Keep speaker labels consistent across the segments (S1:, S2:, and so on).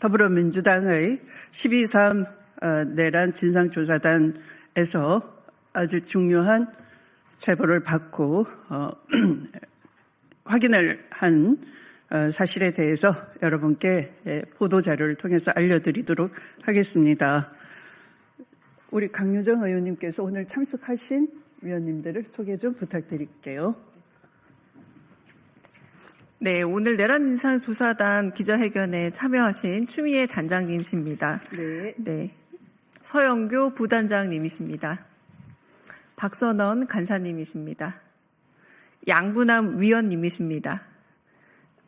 S1: 더불어민주당의 12.3 내란 진상조사단에서 아주 중요한 제보를 받고 확인을 한 사실에 대해서 여러분께 보도자료를 통해서 알려드리도록 하겠습니다. 우리 강유정 의원님께서 오늘 참석하신 위원님들을 소개 좀 부탁드릴게요.
S2: 네, 오늘 내란 진상조사단 기자회견에 참여하신 추미애 단장님이십니다. 네, 서영교 부단장님이십니다. 박선원 간사님이십니다. 양분남 위원님이십니다.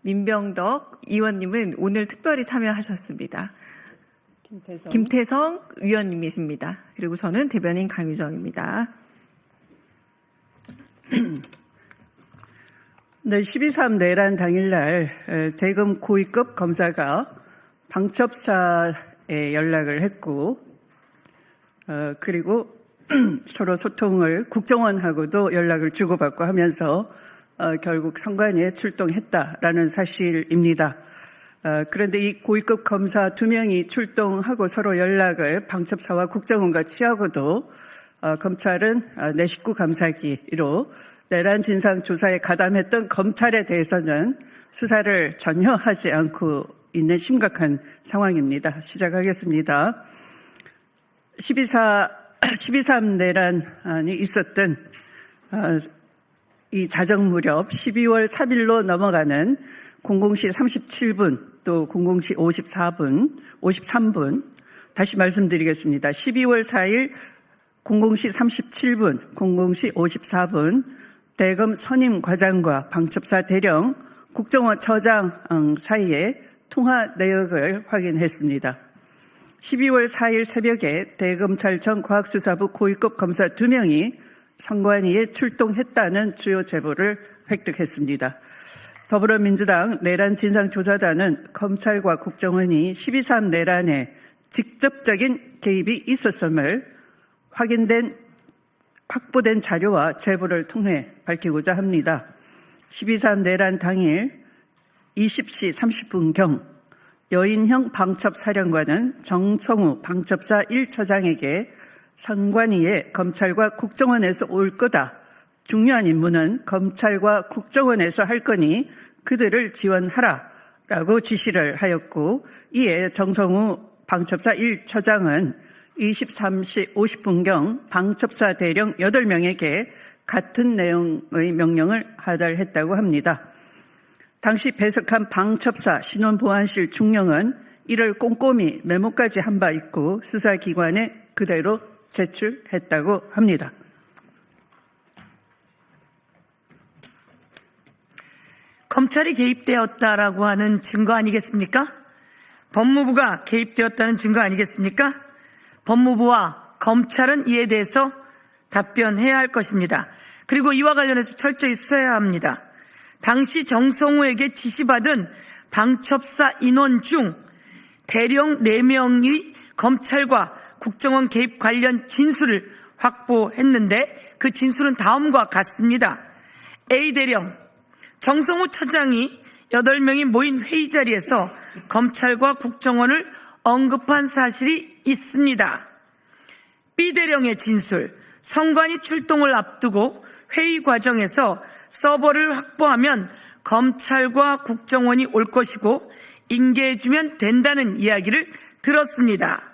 S2: 민병덕 의원님은 오늘 특별히 참여하셨습니다. 김태성 위원님이십니다. 그리고 저는 대변인 강유정입니다.
S1: 네, 12.3 내란 당일날 대검 고위급 검사가 방첩사에 연락을 했고 그리고 서로 소통을 국정원하고도 연락을 주고받고 하면서 결국 선관위에 출동했다라는 사실입니다. 그런데 이 고위급 검사 2명이 출동하고 서로 연락을 방첩사와 국정원과 취하고도 검찰은 내 식구 감사기로 내란 진상 조사에 가담했던 검찰에 대해서는 수사를 전혀 하지 않고 있는 심각한 상황입니다. 시작하겠습니다. 12.3 내란이 있었던 이 자정 무렵 12월 3일로 넘어가는 00시 37분 또 00시 53분 다시 말씀드리겠습니다. 12월 4일 00시 37분, 00시 54분 대검 선임 과장과 방첩사 대령 국정원 처장 사이에 통화 내역을 확인했습니다. 12월 4일 새벽에 대검찰청 과학수사부 고위급 검사 2명이 선관위에 출동했다는 주요 제보를 획득했습니다. 더불어민주당 내란 진상조사단은 검찰과 국정원이 12.3 내란에 직접적인 개입이 있었음을 확보된 자료와 제보를 통해 밝히고자 합니다. 12.3 내란 당일 20시 30분경 여인형 방첩사령관은 정성우 방첩사 1처장에게 선관위에 검찰과 국정원에서 올 거다. 중요한 임무는 검찰과 국정원에서 할 거니 그들을 지원하라라고 지시를 하였고 이에 정성우 방첩사 1처장은 23시 50분경 방첩사 대령 8명에게 같은 내용의 명령을 하달했다고 합니다. 당시 배석한 방첩사 신원보안실 중령은 이를 꼼꼼히 메모까지 한 바 있고 수사기관에 그대로 제출했다고 합니다.
S3: 검찰이 개입되었다라고 하는 증거 아니겠습니까? 법무부가 개입되었다는 증거 아니겠습니까? 법무부와 검찰은 이에 대해서 답변해야 할 것입니다. 그리고 이와 관련해서 철저히 수사해야 합니다. 당시 정성우에게 지시받은 방첩사 인원 중 대령 4명의 검찰과 국정원 개입 관련 진술을 확보했는데 그 진술은 다음과 같습니다. A대령, 정성우 처장이 8명이 모인 회의 자리에서 검찰과 국정원을 언급한 사실이 있습니다. B대령의 진술, 선관위 출동을 앞두고 회의 과정에서 서버를 확보하면 검찰과 국정원이 올 것이고 인계해주면 된다는 이야기를 들었습니다.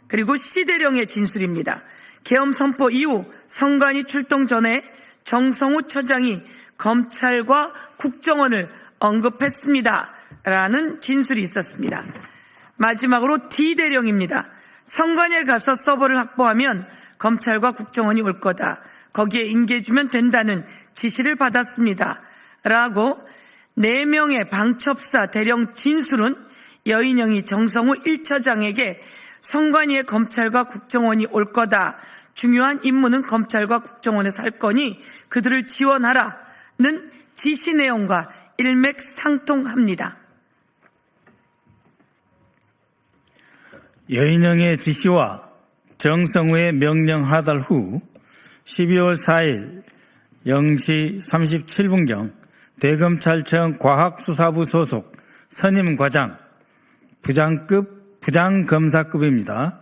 S3: 그리고 C대령의 진술입니다. 계엄 선포 이후 선관위 출동 전에 정성우 처장이 검찰과 국정원을 언급했습니다. 라는 진술이 있었습니다. 마지막으로 D대령입니다. 선관위에 가서 서버를 확보하면 검찰과 국정원이 올 거다. 거기에 인계해주면 된다는 지시를 받았습니다. 라고 4명의 방첩사 대령 진술은 여인영이 정성우 1처장에게 선관위에 검찰과 국정원이 올 거다. 중요한 임무는 검찰과 국정원에서 할 거니 그들을 지원하라는 지시 내용과 일맥상통합니다.
S4: 여인영의 지시와 정성우의 명령 하달 후 12월 4일 0시 37분경 대검찰청 과학수사부 소속 선임과장, 부장검사급입니다.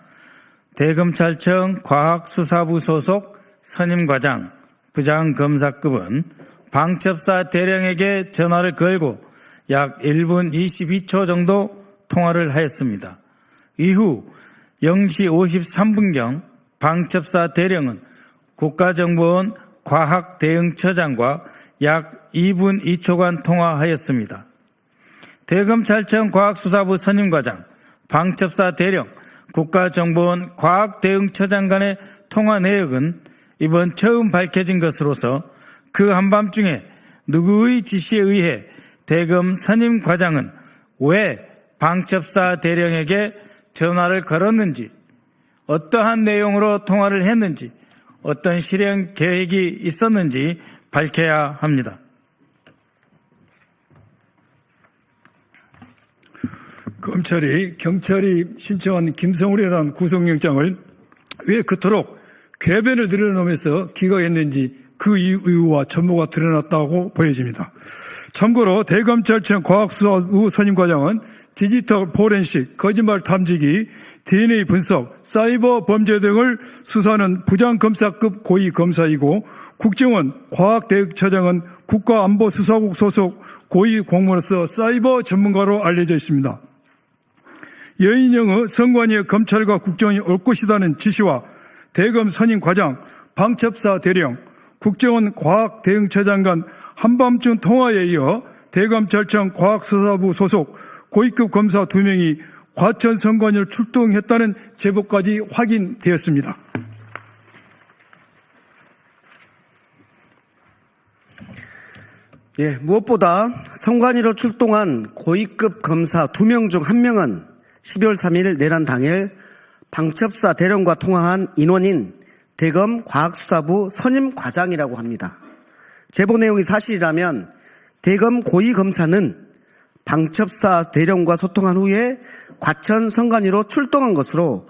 S4: 대검찰청 과학수사부 소속 선임과장 부장검사급은 방첩사 대령에게 전화를 걸고 약 1분 22초 정도 통화를 하였습니다. 이후 0시 53분경 방첩사 대령은 국가정보원 과학대응처장과 약 2분 2초간 통화하였습니다. 대검찰청 과학수사부 선임과장, 방첩사 대령, 국가정보원 과학대응처장 간의 통화 내역은 이번 처음 밝혀진 것으로서 그 한밤중에 누구의 지시에 의해 대검 선임과장은 왜 방첩사 대령에게 전화를 걸었는지, 어떠한 내용으로 통화를 했는지, 어떤 실행 계획이 있었는지 밝혀야 합니다.
S5: 검찰이 경찰이 신청한 김성울에 대한 구속영장을 왜 그토록 궤변을 늘어놓으면서 기각했는지 그 이유와 전모가 드러났다고 보여집니다. 참고로 대검찰청 과학수사부 선임과장은 디지털 포렌식, 거짓말 탐지기, DNA 분석, 사이버 범죄 등을 수사하는 부장검사급 고위검사이고 국정원 과학대응처장은 국가안보수사국 소속 고위공무원으로서 사이버 전문가로 알려져 있습니다. 여인영의 선관위의 검찰과 국정원이 올 것이라는 지시와 대검 선임과장, 방첩사 대령, 국정원 과학대응처장 간 한밤중 통화에 이어 대검찰청 과학수사부 소속 고위급 검사 2명이 과천 선관위를 출동했다는 제보까지 확인되었습니다.
S6: 예, 무엇보다 선관위로 출동한 고위급 검사 2명 중 1명은 12월 3일 내란 당일 방첩사 대령과 통화한 인원인 대검 과학수사부 선임과장이라고 합니다. 제보 내용이 사실이라면 대검 고위검사는 방첩사 대령과 소통한 후에 과천 선관위로 출동한 것으로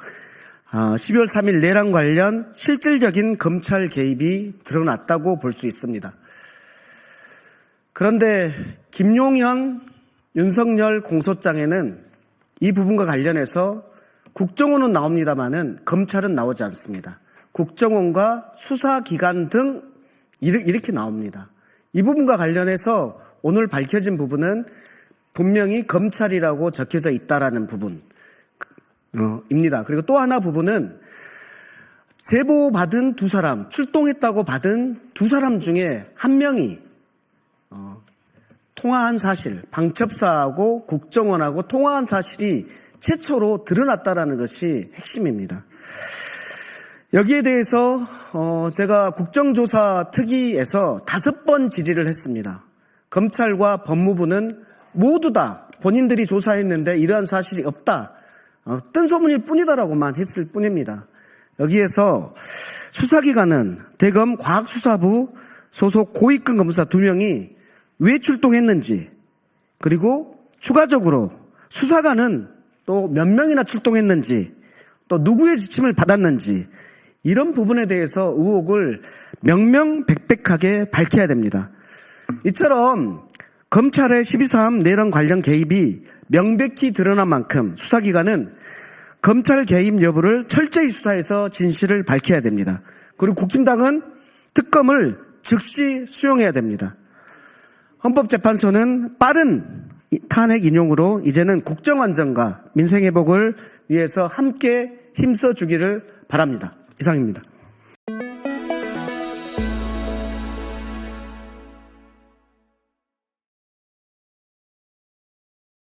S6: 12월 3일 내란 관련 실질적인 검찰 개입이 드러났다고 볼 수 있습니다. 그런데 김용현, 윤석열 공소장에는 이 부분과 관련해서 국정원은 나옵니다마는 검찰은 나오지 않습니다. 국정원과 수사기관 등 이렇게 나옵니다. 이 부분과 관련해서 오늘 밝혀진 부분은 분명히 검찰이라고 적혀져 있다라는 부분입니다. 그리고 또 하나 부분은 제보받은 2사람, 출동했다고 받은 2사람 중에 1명이 통화한 사실, 방첩사하고 국정원하고 통화한 사실이 최초로 드러났다라는 것이 핵심입니다. 여기에 대해서 제가 국정조사 특위에서 5번 질의를 했습니다. 검찰과 법무부는 모두 다 본인들이 조사했는데 이러한 사실이 없다. 뜬소문일 뿐이다라고만 했을 뿐입니다. 여기에서 수사기관은 대검 과학수사부 소속 고위급 검사 2명이 왜 출동했는지, 그리고 추가적으로 수사관은 또 몇 명이나 출동했는지, 또 누구의 지침을 받았는지, 이런 부분에 대해서 의혹을 명명백백하게 밝혀야 됩니다. 이처럼 검찰의 12.3 내란 관련 개입이 명백히 드러난 만큼 수사기관은 검찰 개입 여부를 철저히 수사해서 진실을 밝혀야 됩니다. 그리고 국힘당은 특검을 즉시 수용해야 됩니다. 헌법재판소는 빠른 탄핵 인용으로 이제는 국정안정과 민생회복을 위해서 함께 힘써주기를 바랍니다. 이상입니다.